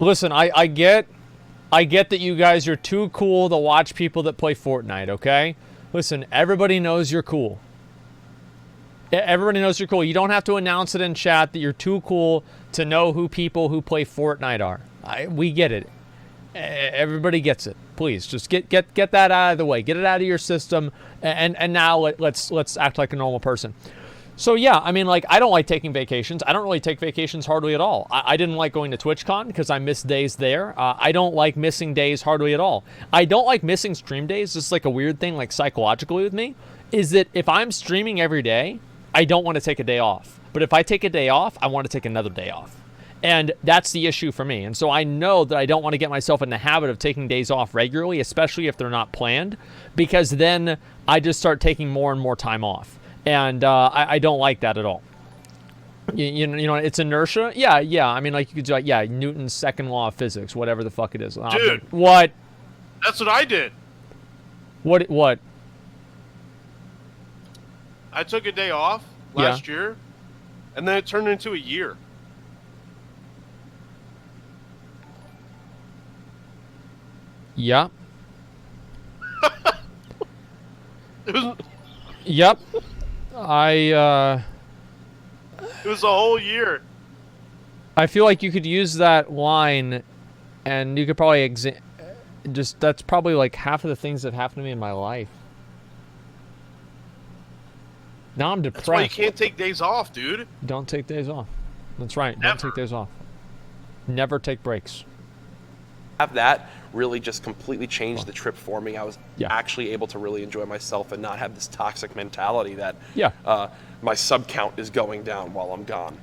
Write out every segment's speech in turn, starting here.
Listen, I get that you guys are too cool to watch people that play Fortnite, okay? Listen, everybody knows you're cool. Everybody knows you're cool. You don't have to announce it in chat that you're too cool to know who people who play Fortnite are. We get it. Everybody gets it. Please, just get that out of the way. Get it out of your system, and now let's act like a normal person. So yeah, I mean, like, I don't like taking vacations. I don't really take vacations hardly at all. I didn't like going to TwitchCon because I missed days there. I don't like missing days hardly at all. I don't like missing stream days. It's like a weird thing, like psychologically with me, is that if I'm streaming every day, I don't want to take a day off. But if I take a day off, I want to take another day off. And that's the issue for me. And so I know that I don't want to get myself in the habit of taking days off regularly, especially if they're not planned, because then I just start taking more and more time off. And I don't like that at all. You know, it's inertia. Yeah. I mean, like, you could do, like, yeah, Newton's second law of physics, whatever the fuck it is. Dude. What? That's what I did. What? I took a day off last year, and then it turned into a year. Yeah. It was... Yep. It was a whole year. I feel like you could use that line, and you could probably that's probably like half of the things that happened to me in my life. Now I'm depressed. That's why you can't take days off, dude. Don't take days off. That's right. Never. Don't take days off. Never take breaks. Have that really just completely changed the trip for me. I was actually able to really enjoy myself and not have this toxic mentality that my sub count is going down while I'm gone.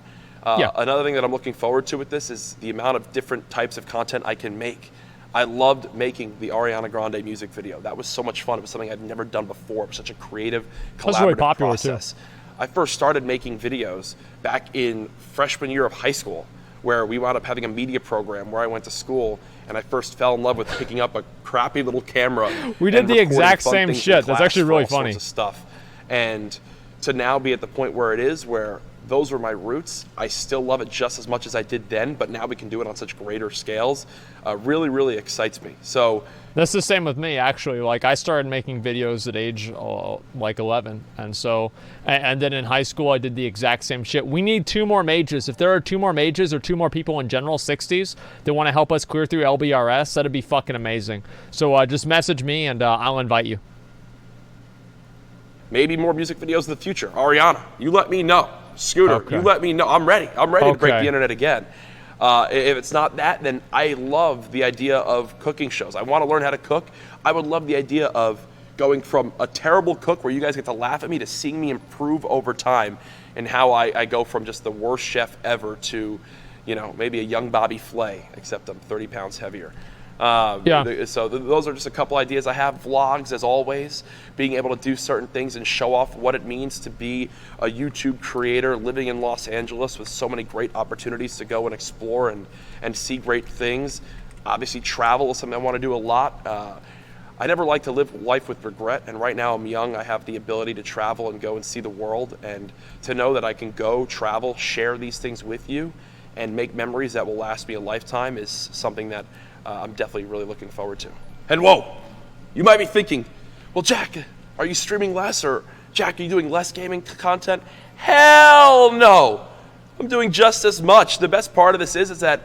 Another thing that I'm looking forward to with this is the amount of different types of content I can make. I loved making the Ariana Grande music video. That was so much fun. It was something I'd never done before. It was such a creative, collaborative really popular process. too. I first started making videos back in freshman year of high school, where we wound up having a media program where I went to school, and I first fell in love with picking up a crappy little camera. We did the exact same shit. That's actually really funny. Stuff. And to now be at the point where it is, where those were my roots, I still love it just as much as I did then, but now we can do it on such greater scales, really, really excites me. So that's the same with me, actually. Like, I started making videos at age like 11, and so, and then in high school I did the exact same shit. We need 2 more mages. If there are 2 more mages or 2 more people in general 60s that want to help us clear through LBRS, that'd be fucking amazing. So just message me and I'll invite you. Maybe more music videos in the future. Ariana, you let me know. Scooter, you let me know. I'm ready. I'm ready to break the internet again. If it's not that, then I love the idea of cooking shows. I want to learn how to cook. I would love the idea of going from a terrible cook where you guys get to laugh at me to seeing me improve over time, and how I go from just the worst chef ever to, you know, maybe a young Bobby Flay, except I'm 30 pounds heavier. So those are just a couple ideas I have. Vlogs, as always, being able to do certain things and show off what it means to be a YouTube creator living in Los Angeles with so many great opportunities to go and explore and see great things. Obviously, travel is something I want to do a lot. I never like to live life with regret, and right now I'm young. I have the ability to travel and go and see the world, and to know that I can go, travel, share these things with you, and make memories that will last me a lifetime is something that I'm definitely really looking forward to. And whoa, you might be thinking, well, Jack, are you streaming less? Or Jack, are you doing less gaming content? Hell no, I'm doing just as much. The best part of this is that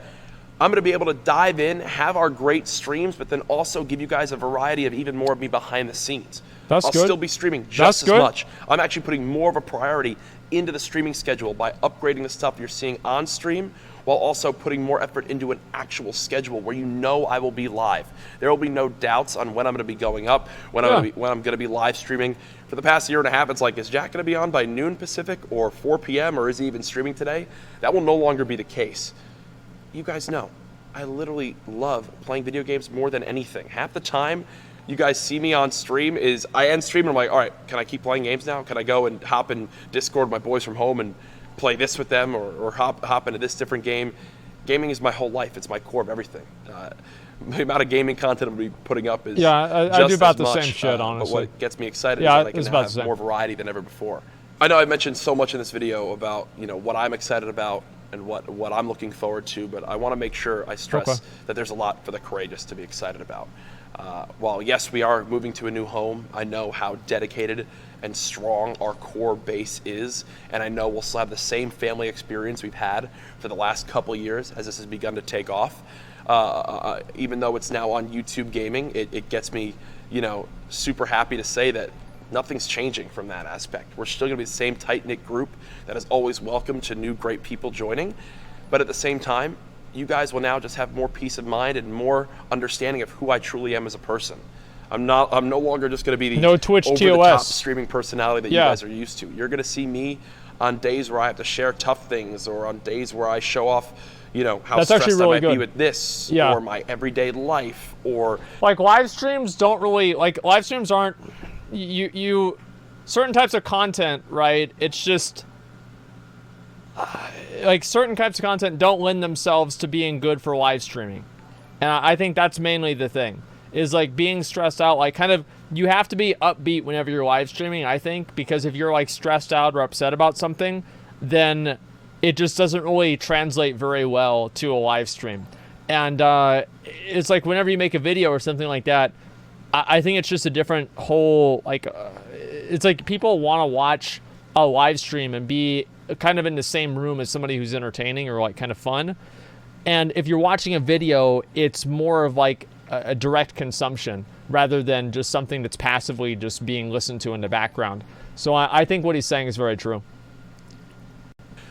I'm gonna be able to dive in, have our great streams, but then also give you guys a variety of even more of me behind the scenes. I'll still be streaming just as much. I'm actually putting more of a priority into the streaming schedule by upgrading the stuff you're seeing on stream, while also putting more effort into an actual schedule where you know I will be live. There will be no doubts on when I'm going to be going up, when I'm going to be live streaming. For the past year and a half, it's like, is Jack going to be on by noon Pacific or 4 p.m. or is he even streaming today? That will no longer be the case. You guys know, I literally love playing video games more than anything. Half the time you guys see me on stream is I end stream and I'm like, all right, can I keep playing games now? Can I go and hop in Discord with my boys from home and play this with them, or hop into this different game? Gaming is my whole life. It's my core of everything. The amount of gaming content I'm going to be putting up is I do about the same shit, honestly. But what gets me excited is that I can have more variety than ever before. I know I mentioned so much in this video about, you know, what I'm excited about and what I'm looking forward to. But I want to make sure I stress that there's a lot for the courageous to be excited about. While yes, we are moving to a new home, I know how dedicated and strong our core base is, and I know we'll still have the same family experience we've had for the last couple years as this has begun to take off. Even though it's now on YouTube Gaming, it gets me, super happy to say that nothing's changing from that aspect. We're still going to be the same tight-knit group that is always welcome to new great people joining, but at the same time, you guys will now just have more peace of mind and more understanding of who I truly am as a person. I'm no longer just going to be the no Twitch over-the-top TOS streaming personality that you guys are used to. You're going to see me on days where I have to share tough things, or on days where I show off, how stressed I might be with this, or my everyday life, or like live streams don't really live streams aren't you certain types of content, right? It's just like certain types of content don't lend themselves to being good for live streaming, and I think that's mainly the thing. Is like being stressed out, like kind of you have to be upbeat whenever you're live streaming, I think, because if you're like stressed out or upset about something, then it just doesn't really translate very well to a live stream. And it's like whenever you make a video or something like that, I think it's just a different whole, like, it's like people want to watch a live stream and be kind of in the same room as somebody who's entertaining or like kind of fun. And if you're watching a video, it's more of like a direct consumption rather than just something that's passively just being listened to in the background. So I think what he's saying is very true.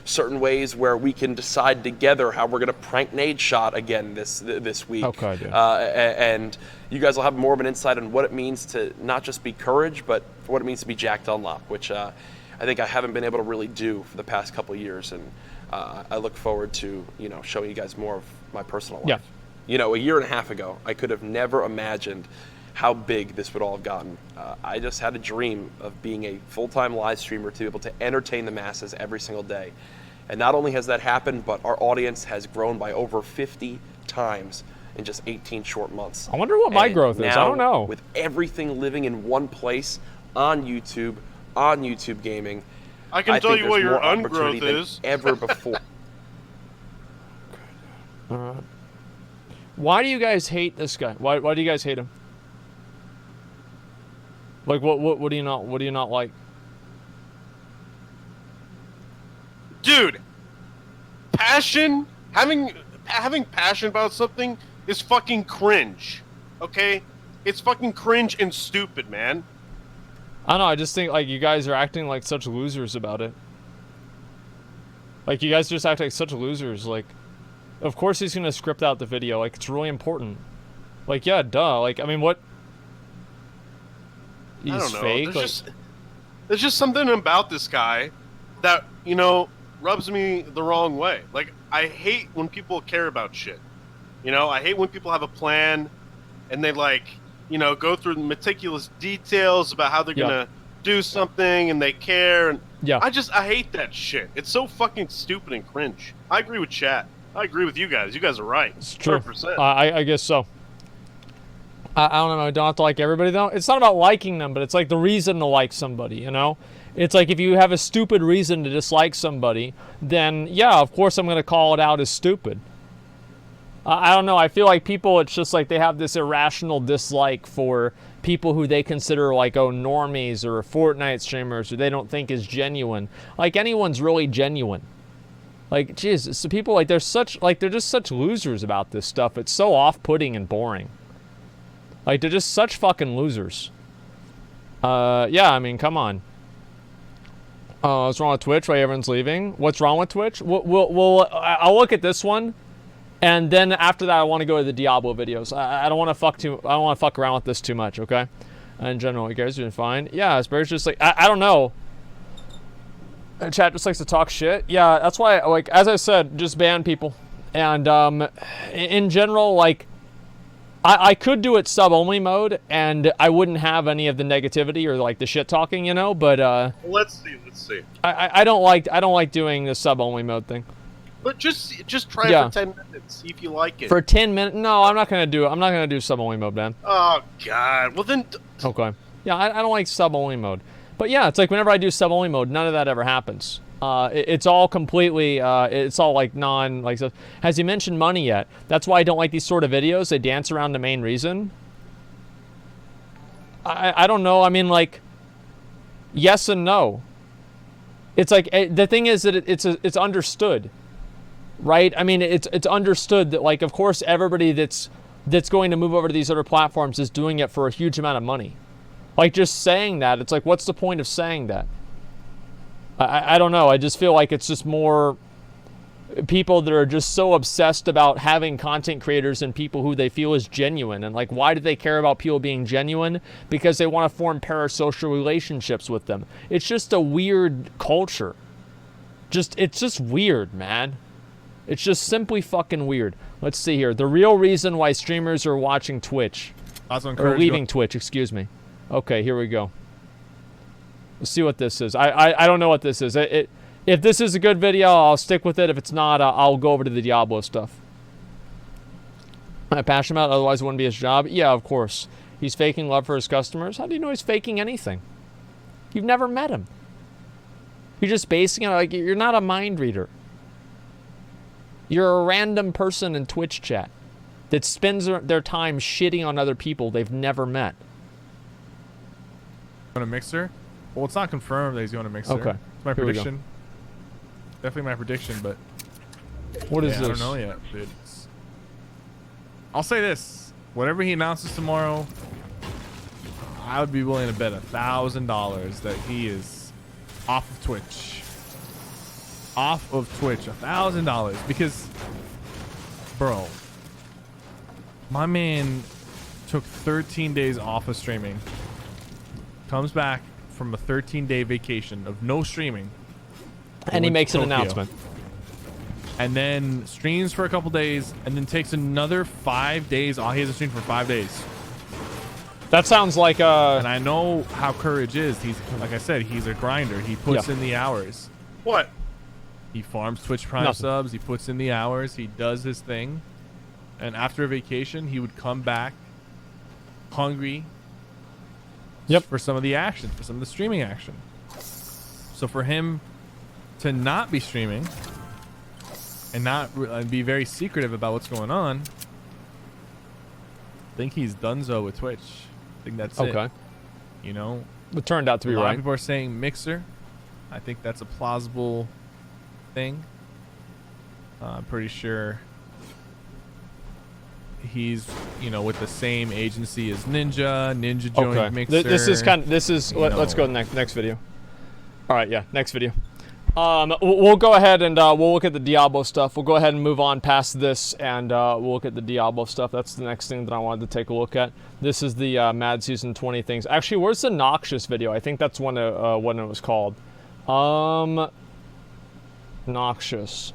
Certain ways where we can decide together how we're going to prank Nade Shot again this week. Okay, yeah. And you guys will have more of an insight on what it means to not just be courage, but what it means to be Jack Dunlop, which I think I haven't been able to really do for the past couple of years. And I look forward to, showing you guys more of my personal life. Yeah. A year and a half ago, I could have never imagined how big this would all have gotten. I just had a dream of being a full-time live streamer to be able to entertain the masses every single day. And not only has that happened, but our audience has grown by over 50 times in just 18 short months. I wonder what my growth is. I don't know. With everything living in one place on YouTube Gaming, I can tell you what your ungrowth is. Ever before. Why do you guys hate this guy? Why do you guys hate him? Like what do you not like? Dude, passion, having passion about something is fucking cringe. Okay? It's fucking cringe and stupid, man. I don't know, I just think like you guys are acting like such losers about it. Like you guys just act like such losers. Like, of course he's gonna script out the video. Like, it's really important. Like, yeah, duh. Like, I mean, what? He's I don't know. fake. There's just something about this guy that, rubs me the wrong way. Like, I hate when people care about shit. I hate when people have a plan and they go through meticulous details about how they're gonna do something and they care. And I hate that shit. It's so fucking stupid and cringe. I agree with chat. I agree with you guys. You guys are right. It's true. 100%. I guess so. I don't know. I don't have to like everybody, though. It's not about liking them, but it's like the reason to like somebody, It's like if you have a stupid reason to dislike somebody, then, yeah, of course I'm going to call it out as stupid. I don't know. I feel like people, it's just like they have this irrational dislike for people who they consider like, normies or Fortnite streamers who they don't think is genuine. Like, anyone's really genuine. Like, Jesus, so people, like, they're just such losers about this stuff. It's so off-putting and boring. Like, they're just such fucking losers. Yeah, I mean, come on. What's wrong with Twitch? Why everyone's leaving? What's wrong with Twitch? I'll look at this one, and then after that, I want to go to the Diablo videos. I don't want to fuck around with this too much, okay? In general, you guys are doing fine. Yeah, Asperger's just like, I don't know. Chat just likes to talk shit. Yeah, that's why, like, as I said, just ban people. And in general, like, I could do it sub-only mode, and I wouldn't have any of the negativity or like the shit talking, But let's see. I don't like doing the sub-only mode thing. But just try it for 10 minutes, see if you like it. For 10 minutes? No, I'm not gonna do sub-only mode, man. Oh God. Well then. Okay. Yeah, I don't like sub-only mode. But yeah, it's like whenever I do sub-only mode, none of that ever happens. It's all completely, it's all like like stuff. Has he mentioned money yet? That's why I don't like these sort of videos. They dance around the main reason. I don't know. I mean, like, yes and no. It's like, the thing is that it's understood, right? I mean, it's understood that, like, of course, everybody that's going to move over to these other platforms is doing it for a huge amount of money. Like, just saying that, it's like, what's the point of saying that? I don't know. I just feel like it's just more people that are just so obsessed about having content creators and people who they feel is genuine. And, like, why do they care about people being genuine? Because they want to form parasocial relationships with them. It's just a weird culture. It's just weird, man. It's just simply fucking weird. Let's see here. The real reason why streamers are watching Twitch. Or leaving Twitch, excuse me. Okay, here we go. Let's see what this is. I don't know what this is. If this is a good video, I'll stick with it. If it's not, I'll go over to the Diablo stuff. I'm passionate about it, otherwise it wouldn't be his job. Yeah, of course. He's faking love for his customers. How do you know he's faking anything? You've never met him. You're just basing it, like, you're not a mind reader. You're a random person in Twitch chat that spends their time shitting on other people they've never met. On a mixer? Well, it's not confirmed that he's going to mixer. Okay. It's my prediction. Definitely my prediction, but what is this? I don't know yet, dude. I'll say this: whatever he announces tomorrow, I would be willing to bet $1,000 that he is off of Twitch. Off of Twitch, $1,000, because, bro, my man took 13 days off of streaming. Comes back from a 13-day vacation of no streaming, and he makes an announcement, and then streams for a couple days, and then takes another 5 days off. He hasn't streamed for 5 days. That sounds like and I know how Courage is. He's, like I said, he's a grinder. He puts in the hours. What? He farms Twitch Prime subs. He puts in the hours. He does his thing, and after a vacation, he would come back hungry. For some of the action, for some of the streaming action. So for him to not be streaming and not be very secretive about what's going on, I think he's donezo with Twitch. I think that's it. You know, it turned out to be right. A lot of people are saying Mixer. I think that's a plausible thing. I'm pretty sure he's, you know, with the same agency as Ninja. Ninja joined Mixer. This is let's go to the next video. All right, next video. We'll go ahead and we'll look at the Diablo stuff. We'll go ahead and move on past this, and we'll look at the Diablo stuff. That's the next thing that I wanted to take a look at. This is the Mad Season 20 things. Actually, where's the Noxious video? I think that's when it was called. Noxious.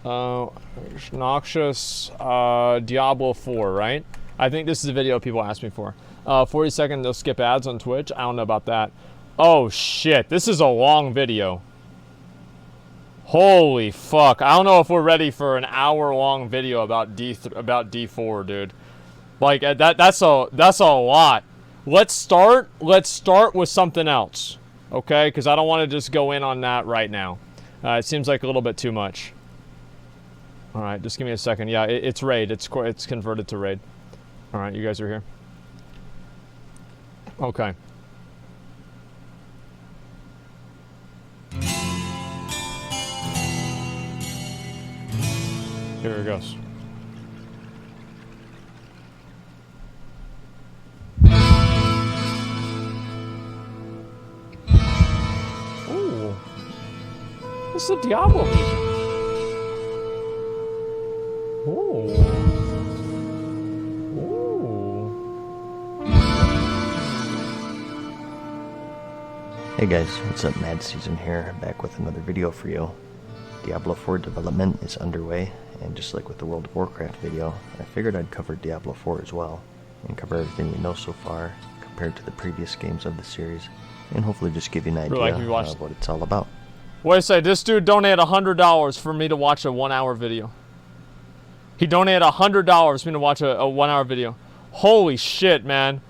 Noxious Diablo 4, right? I think this is a video people asked me for. 40 seconds, they'll skip ads on Twitch. I don't know about that. Oh shit, this is a long video. Holy fuck. I don't know if we're ready for an hour-long video about D4, dude. Like, that's a lot. Let's start with something else. Okay? Because I don't want to just go in on that right now. It seems like a little bit too much. All right, just give me a second. Yeah, it's raid. It's converted to raid. All right, you guys are here. Okay. Here it goes. Ooh. This is a Diablo music. Ooh. Ooh. Hey guys, what's up? Mad Season here, back with another video for you. Diablo 4 development is underway, and just like with the World of Warcraft video, I figured I'd cover Diablo 4 as well, and cover everything we know so far, compared to the previous games of the series, and hopefully just give you an idea of what it's all about. Wait a second, this dude donated $100 for me to watch a 1-hour video. He donated $100 for me to watch a 1-hour video. Holy shit, man.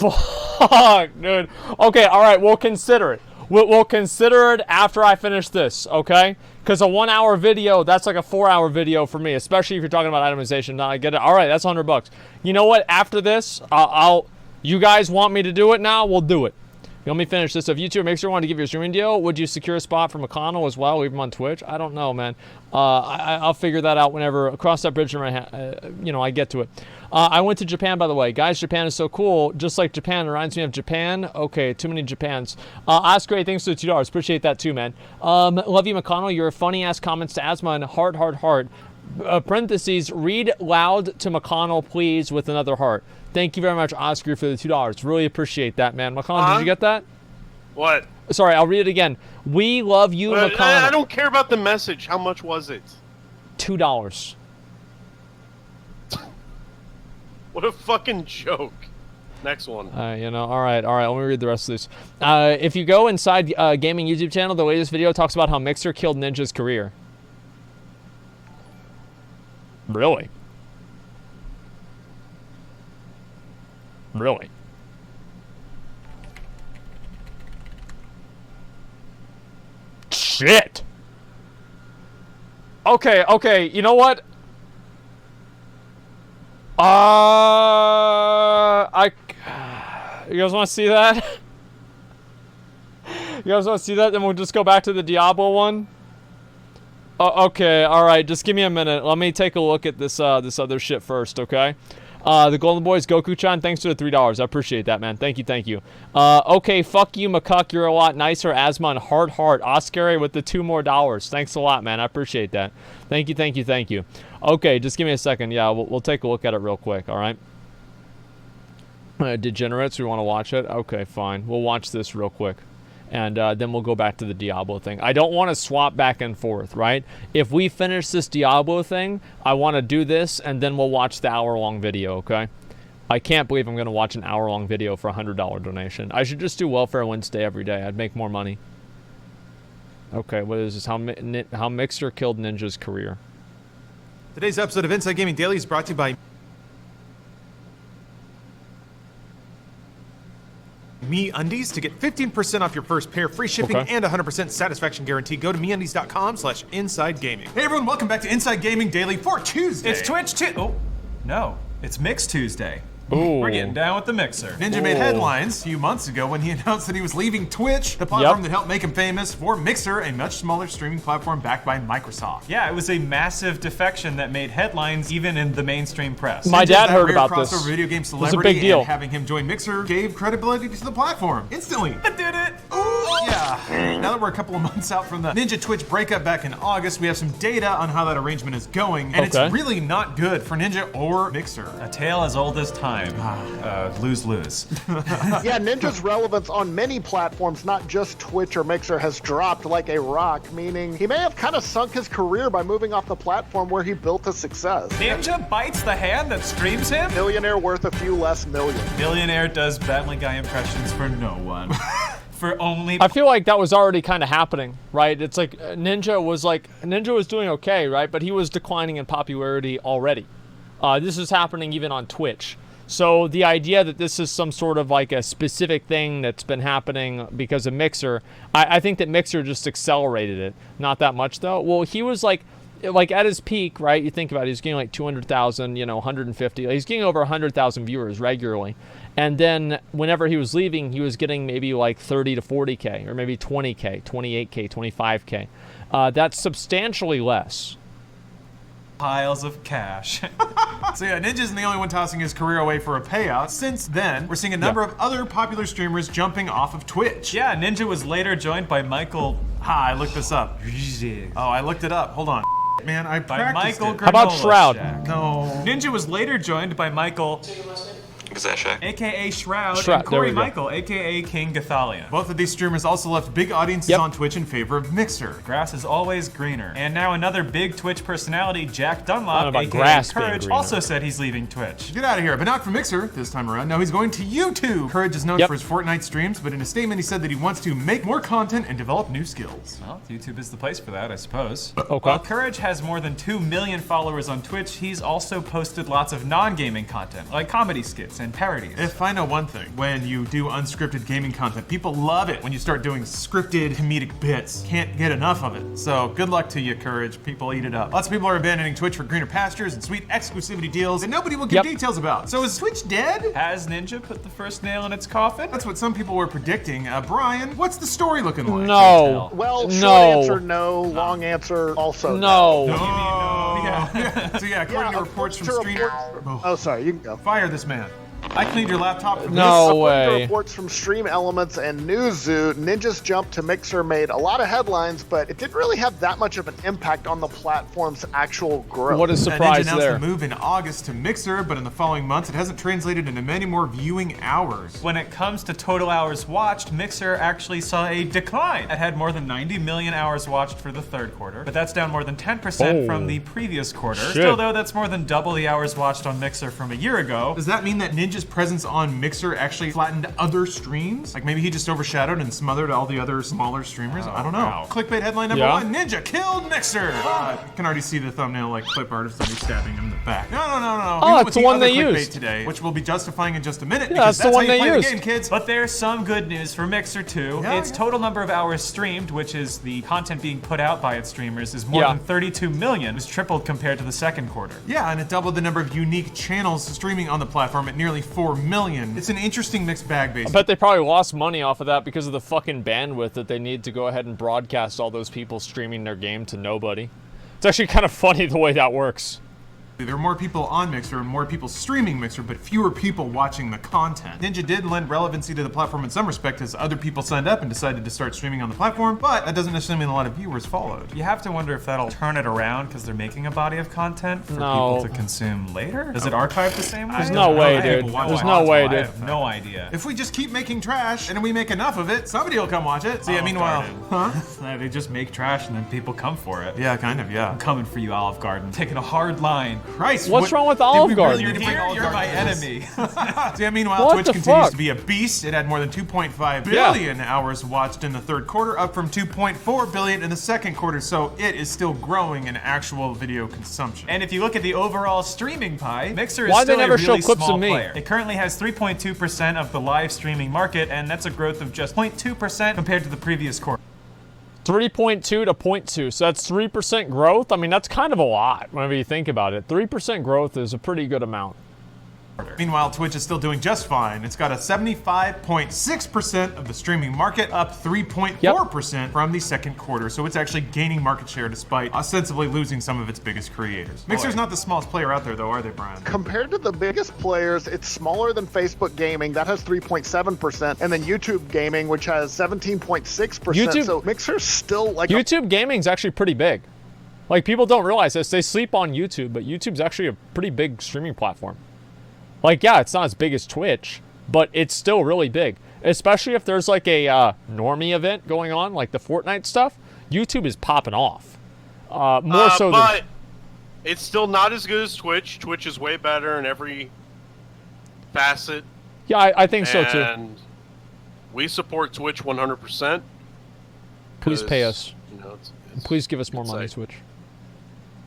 Fuck, dude. Okay, all right, we'll consider it. We'll consider it after I finish this, okay? Because a 1 hour video, that's like a 4 hour video for me, especially if you're talking about itemization. Now I get it. All right, that's $100. You know what? After this, you guys want me to do it now? We'll do it. Let me finish this. If you two Mixer wanted to give your streaming deal, would you secure a spot for McConnell as well? Leave him on Twitch? I don't know, man. I'll figure that out whenever, cross that bridge when I get to it. I went to Japan, by the way. Guys, Japan is so cool. Just like Japan reminds me of Japan. Okay, too many Japans. Ask great things to $2. Appreciate that too, man. Love you, McConnell. Your funny-ass comments to Asma, heart, heart, heart. Parentheses, read loud to McConnell, please, with another heart. Thank you very much, Oscar, for the $2. Really appreciate that, man. McConnell, did you get that? What? Sorry, I'll read it again. We love you, McConnell. I don't care about the message. How much was it? $2. What a fucking joke. Next one. All right. Let me read the rest of this. If you go inside Gaming YouTube channel, the latest video talks about how Mixer killed Ninja's career. Really? Really? Shit! Okay, you know what? You guys want to see that? You guys want to see that? Then we'll just go back to the Diablo one. Okay, all right. Just give me a minute. Let me take a look at this this other shit first, okay? The Golden Boys, Goku-chan, thanks for the $3. I appreciate that, man. Thank you. Okay, fuck you, McCuck. You're a lot nicer. Asmon, heart. Oscar with the $2 more. Thanks a lot, man. I appreciate that. Thank you. Okay, just give me a second. Yeah, we'll take a look at it real quick, all right? Degenerates, we want to watch it? Okay, fine. We'll watch this real quick. And then we'll go back to the Diablo thing. I don't want to swap back and forth, right? If we finish this Diablo thing, I want to do this, and then we'll watch the hour-long video, okay? I can't believe I'm going to watch an hour-long video for a $100 donation. I should just do Welfare Wednesday every day. I'd make more money. Okay, what is this? How Mixer killed Ninja's career. Today's episode of Inside Gaming Daily is brought to you by MeUndies. To get 15% off your first pair, free shipping, and 100% satisfaction guarantee, go to MeUndies.com/InsideGaming. Hey everyone, welcome back to Inside Gaming Daily for Tuesday. It's Twitch Tuesday. Oh, no. It's Mix Tuesday. Ooh. We're getting down with the Mixer. Ninja made headlines a few months ago when he announced that he was leaving Twitch, the platform that helped make him famous, for Mixer, a much smaller streaming platform backed by Microsoft. Yeah, it was a massive defection that made headlines even in the mainstream press. My dad heard about this. Video game celebrity, it was a big deal. And having him join Mixer gave credibility to the platform instantly. I did it. Ooh, yeah. Now that we're a couple of months out from the Ninja Twitch breakup back in August, we have some data on how that arrangement is going, and it's really not good for Ninja or Mixer. A tale as old as time. Lose-lose. Yeah, Ninja's relevance on many platforms, not just Twitch or Mixer, has dropped like a rock, meaning he may have kind of sunk his career by moving off the platform where he built a success. Ninja bites the hand that streams him? Millionaire worth a few less million. Millionaire does Family Guy impressions for no one. For only... I feel like that was already kind of happening, right? It's like Ninja was doing okay, right? But he was declining in popularity already. This is happening even on Twitch. So the idea that this is some sort of like a specific thing that's been happening because of Mixer, I think that Mixer just accelerated it. Not that much though. Well, he was like at his peak, right? You think about it, he's getting like 200,000, 150. He's getting over 100,000 viewers regularly. And then whenever he was leaving, he was getting maybe like 30 to 40K or maybe 20K, 28K, 25K. That's substantially less. Piles of cash. So yeah, Ninja isn't the only one tossing his career away for a payout. Since then, we're seeing a number of other popular streamers jumping off of Twitch. Yeah, Ninja was later joined by Michael... I looked this up. Oh, I looked it up. Hold on. Man, I practiced it. How about Shroud? No. Ninja was later joined by Michael... AKA Shroud, and Corey Michael, AKA King Gathalion. Both of these streamers also left big audiences on Twitch in favor of Mixer. Grass is always greener. And now another big Twitch personality, Jack Dunlop, AKA Courage, also said he's leaving Twitch. Get out of here, but not for Mixer this time around. No, he's going to YouTube. Courage is known for his Fortnite streams, but in a statement he said that he wants to make more content and develop new skills. Well, YouTube is the place for that, I suppose. Okay. While Courage has more than 2 million followers on Twitch, he's also posted lots of non-gaming content, like comedy skits and parodies. If I know one thing, when you do unscripted gaming content, people love it when you start doing scripted comedic bits. Can't get enough of it. So good luck to you, Courage. People eat it up. Lots of people are abandoning Twitch for greener pastures and sweet exclusivity deals that nobody will give details about. So is Twitch dead? Has Ninja put the first nail in its coffin? That's what some people were predicting. Brian, what's the story looking like? No. Well, short answer, no. Long answer, also no. Yeah. So yeah, according to reports from streamers. Oh, sorry, you can go. Fire this man. I cleaned your laptop for No this. way. According to reports from Stream Elements and Newzoo, Ninja's jump to Mixer made a lot of headlines, but it didn't really have that much of an impact on the platform's actual growth. What a Ninja surprise announced there. the move in August to Mixer, but in the following months, it hasn't translated into many more viewing hours. When it comes to total hours watched, Mixer actually saw a decline. It had more than 90 million hours watched for the third quarter, but that's down more than 10% from the previous quarter. Shit. Still, though, that's more than double the hours watched on Mixer from a year ago. Does that mean that Ninja's presence on Mixer actually flattened other streams? Like maybe he just overshadowed and smothered all the other smaller streamers? I don't know. wow. Clickbait headline number one, Ninja killed Mixer! You can already see the thumbnail, like clip artist already stabbing him in the back. No. Oh, Even it's the with one other they clickbait used. today, which we'll be justifying in just a minute. Yeah, because that's the one how you they play used. the game, kids. But there's some good news for Mixer too. Yeah, Its yeah. total number of hours streamed, which is the content being put out by its streamers, is more Yeah. than 32 million. It was tripled compared to the second quarter. Yeah, and it doubled the number of unique channels streaming on the platform at nearly 4 million. It's an interesting mixed bag, I basically. bet they probably lost money off of that because of the fucking bandwidth that they need to go ahead and broadcast all those people streaming their game to nobody. It's actually kind of funny the way that works. There are more people on Mixer and more people streaming Mixer, but fewer people watching the content. Ninja did lend relevancy to the platform in some respect as other people signed up and decided to start streaming on the platform, but that doesn't necessarily mean a lot of viewers followed. You have to wonder if that'll turn it around because they're making a body of content for No. people to consume later. Does it archive the same way? There's no way, dude. There's no way, I dude. have no idea. If we just keep making trash and we make enough of it, somebody will come watch it. See, meanwhile, They just make trash and then people come for it. Yeah, kind of, yeah. I'm coming for you, Olive Garden. Taking a hard line. Christ, What's wrong with did Olive we Garden? really need to bring Here, Olive you're my Garden to enemy. this? See, meanwhile, What Twitch the continues fuck? to be a beast. It had more than 2.5 billion hours watched in the third quarter, up from 2.4 billion in the second quarter, so it is still growing in actual video consumption. And if you look at the overall streaming pie, Mixer is Why'd they still never a really show clips small of me? player. It currently has 3.2% of the live streaming market, and that's a growth of just 0.2% compared to the previous quarter. 3.2 to 0.2, so that's 3% growth. I mean, that's kind of a lot whenever you think about it. 3% growth is a pretty good amount. Meanwhile, Twitch is still doing just fine. It's got a 75.6% of the streaming market, up 3.4% from the second quarter. So it's actually gaining market share despite ostensibly losing some of its biggest creators. Mixer's not the smallest player out there, though, are they, Brian? Compared to the biggest players, it's smaller than Facebook Gaming, that has 3.7%, and then YouTube Gaming, which has 17.6%. YouTube- So Mixer's still like YouTube gaming's actually pretty big. Like, people don't realize this. They sleep on YouTube, but YouTube's actually a pretty big streaming platform. Like, yeah, it's not as big as Twitch, but it's still really big. Especially if there's like a normie event going on, like the Fortnite stuff. YouTube is popping off. More so than... But it's still not as good as Twitch. Twitch is way better in every facet. Yeah, I think so, too. And we support Twitch 100%. Please pay us. You know, Please give us more money, like- Twitch.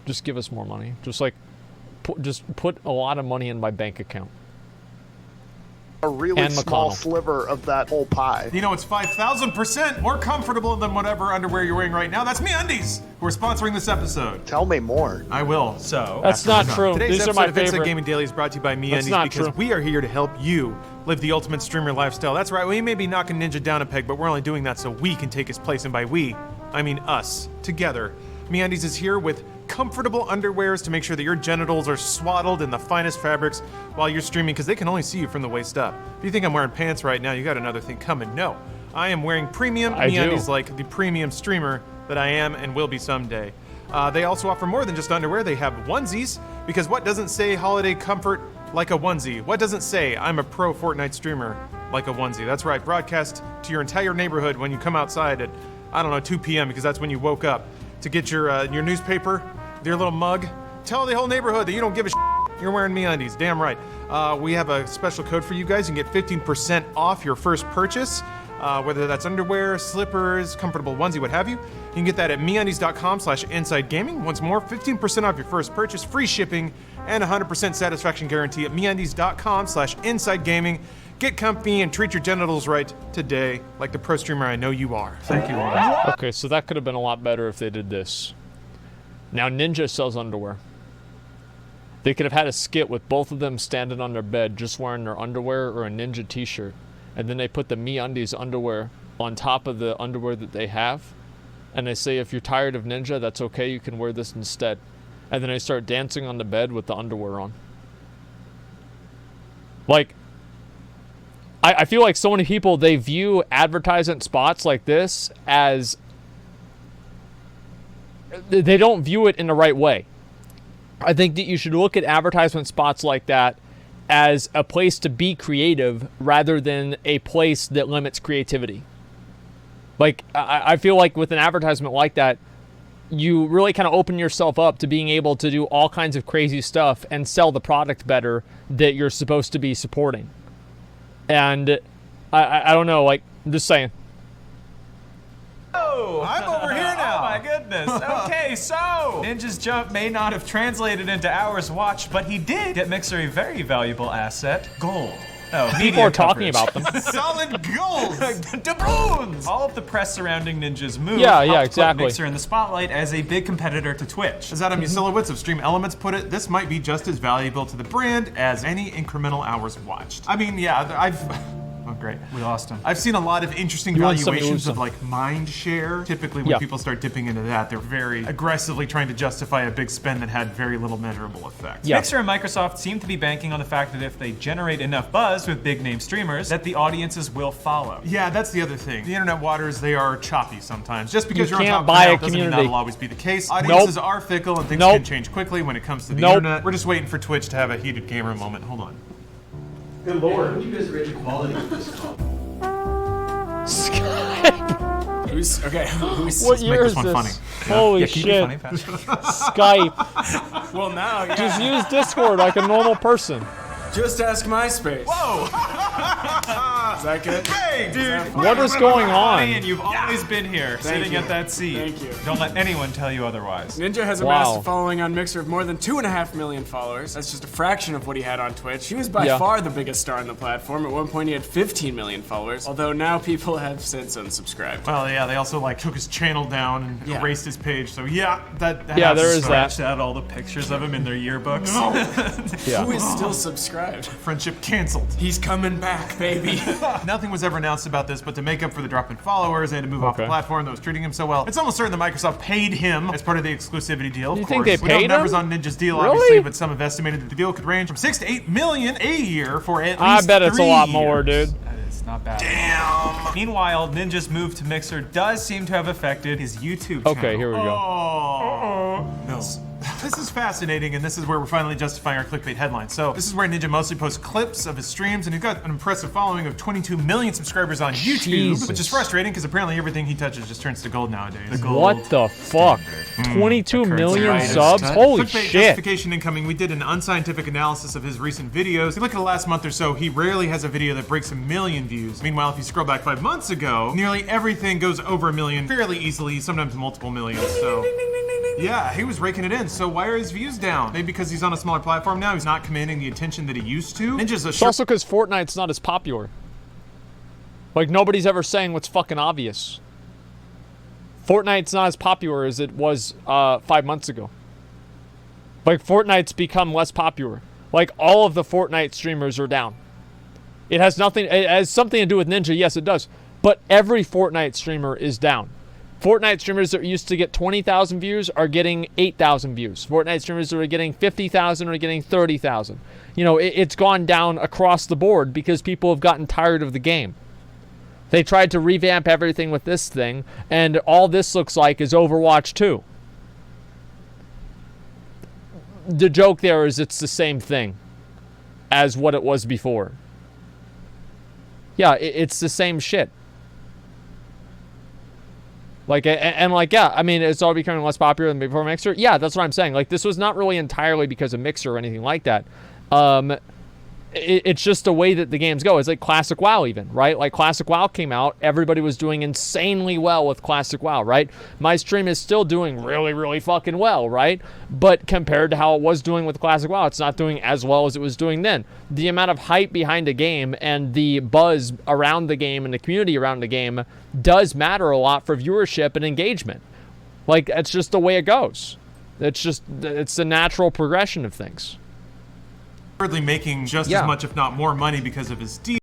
Just give us more money. Just like, just put a lot of money in my bank account. a really and small McConnell. sliver of that whole pie. You know, it's 5,000% more comfortable than whatever underwear you're wearing right now. That's MeUndies, who are sponsoring this episode. Tell me more. I will. So That's not true. Today's These are episode my of Inside favorite. Gaming Daily is brought to you by That's MeUndies not because true. we are here to help you live the ultimate streamer lifestyle. That's right, we may be knocking Ninja down a peg, but we're only doing that so we can take his place, and by we, I mean us, together. MeUndies is here with comfortable underwears to make sure that your genitals are swaddled in the finest fabrics while you're streaming, because they can only see you from the waist up. If you think I'm wearing pants right now, you got another thing coming. No, I am wearing premium I do. MeUndies like the premium streamer that I am and will be someday. They also offer more than just underwear. They have onesies, because what doesn't say holiday comfort like a onesie? What doesn't say I'm a pro Fortnite streamer like a onesie? That's right, broadcast to your entire neighborhood when you come outside at, I don't know, 2 p.m. because that's when you woke up to get your newspaper, your little mug. Tell the whole neighborhood that you don't give a shit. You're wearing MeUndies, damn right. We have a special code for you guys. You can get 15% off your first purchase. whether that's underwear, slippers, comfortable onesie, what have you. You can get that at MeUndies.com/InsideGaming. Once more, 15% off your first purchase, free shipping, and 100% satisfaction guarantee at MeUndies.com/InsideGaming. Get comfy and treat your genitals right today, like the pro streamer I know you are. Thank you. Okay, so that could have been a lot better if they did this. Now Ninja sells underwear. They could have had a skit with both of them standing on their bed just wearing their underwear or a Ninja t-shirt. And then they put the MeUndies underwear on top of the underwear that they have. And they say, if you're tired of Ninja, that's okay, you can wear this instead. And then they start dancing on the bed with the underwear on. Like, I feel like so many people, they view advertisement spots like this as... They don't view it in the right way. I think that you should look at advertisement spots like that as a place to be creative rather than a place that limits creativity. Like, I feel like with an advertisement like that, you really kind of open yourself up to being able to do all kinds of crazy stuff and sell the product better that you're supposed to be supporting. And I don't know, like, I'm just saying. Oh, I'm over here now. Oh my goodness. Okay, so Ninja's jump may not have translated into hours watched, but he did get Mixer a very valuable asset, gold. Oh, people are talking about them. Solid gold! Doubloons! All of the press surrounding Ninja's move exactly. put Mixer in the spotlight as a big competitor to Twitch. As Adam Usilowitz of Stream Elements put it, this might be just as valuable to the brand as any incremental hours watched. I mean, yeah, Oh, great. We lost him. I've seen a lot of interesting valuations of like mind share. Typically when people start dipping into that, they're very aggressively trying to justify a big spend that had very little measurable effect. Yeah. Mixer and Microsoft seem to be banking on the fact that if they generate enough buzz with big name streamers, that the audiences will follow. Yeah, that's the other thing. The internet waters, they are choppy sometimes. Just because you're on can't top buy of a it doesn't mean community. that'll always be the case. Audiences are fickle and things can change quickly when it comes to the internet. We're just waiting for Twitch to have a heated gamer moment. Hold on. Good lord. Would you guys rate the quality of this call? Skype. Who's What year is this? this? Funny. Holy shit. Skype. Well, now, yeah. Just use Discord like a normal person. Just ask MySpace. Whoa! Is that good? Hey, dude! What is going on? And you've always been here, sitting at that seat. Thank you. Don't let anyone tell you otherwise. Ninja has amassed a following on Mixer of more than 2.5 million followers. That's just a fraction of what he had on Twitch. He was by far the biggest star on the platform. At one point, he had 15 million followers, although now people have since unsubscribed. Well, yeah, they also like took his channel down and erased his page. So yeah, that there is that. Scratched out all the pictures of him in their yearbooks. Who is still subscribed? Friendship canceled. He's coming back, baby. Nothing was ever announced about this, but to make up for the drop in followers, they had to move off the platform that was treating him so well. It's almost certain that Microsoft paid him as part of the exclusivity deal. You think they we paid don't have numbers him? on Ninja's deal, Really? obviously, but some have estimated that the deal could range from 6 to 8 million a year for at least I bet it's a 3 lot more, years. dude. That is not bad. Damn. Meanwhile, Ninja's move to Mixer does seem to have affected his YouTube channel. Okay, here we go. Oh. No. This is fascinating, and this is where we're finally justifying our clickbait headlines. So this is where Ninja mostly posts clips of his streams, and he's got an impressive following of 22 million subscribers on YouTube, which is frustrating because apparently everything he touches just turns to gold nowadays. What the fuck? 22 million subs? Holy Clickbait shit. justification incoming. We did an unscientific analysis of his recent videos. If you look at the last month or so, he rarely has a video that breaks 1 million views. Meanwhile, if you scroll back 5 months ago, nearly everything goes over 1 million fairly easily, sometimes multiple millions. So yeah, he was raking it in. So why are his views down? Maybe because he's on a smaller platform now, he's not commanding the attention that he used to. Ninja's a It's also because Fortnite's not as popular. Like, nobody's ever saying what's fucking obvious. Fortnite's not as popular as it was 5 months ago. Like, Fortnite's become less popular. Like, all of the Fortnite streamers are down. It has something to do with Ninja, yes it does. But every Fortnite streamer is down. Fortnite streamers that used to get 20,000 views are getting 8,000 views. Fortnite streamers that are getting 50,000 are getting 30,000. You know, it's gone down across the board because people have gotten tired of the game. They tried to revamp everything with this thing, and all this looks like is Overwatch 2. The joke there is it's the same thing as what it was before. Yeah, it's the same shit. Like, and like, yeah, I mean, it's all becoming less popular than before Mixer. Yeah, that's what I'm saying. Like, this was not really entirely because of Mixer or anything like that. it's just the way that the games go. It's like Classic WoW even, right? Like Classic WoW came out, everybody was doing insanely well with Classic WoW, right? My stream is still doing really, really fucking well, right? But compared to how it was doing with Classic WoW, it's not doing as well as it was doing then. The amount of hype behind a game and the buzz around the game and the community around the game does matter a lot for viewership and engagement. Like, that's just the way it goes. It's the natural progression of things. Making just as much, if not more, money because of his deal.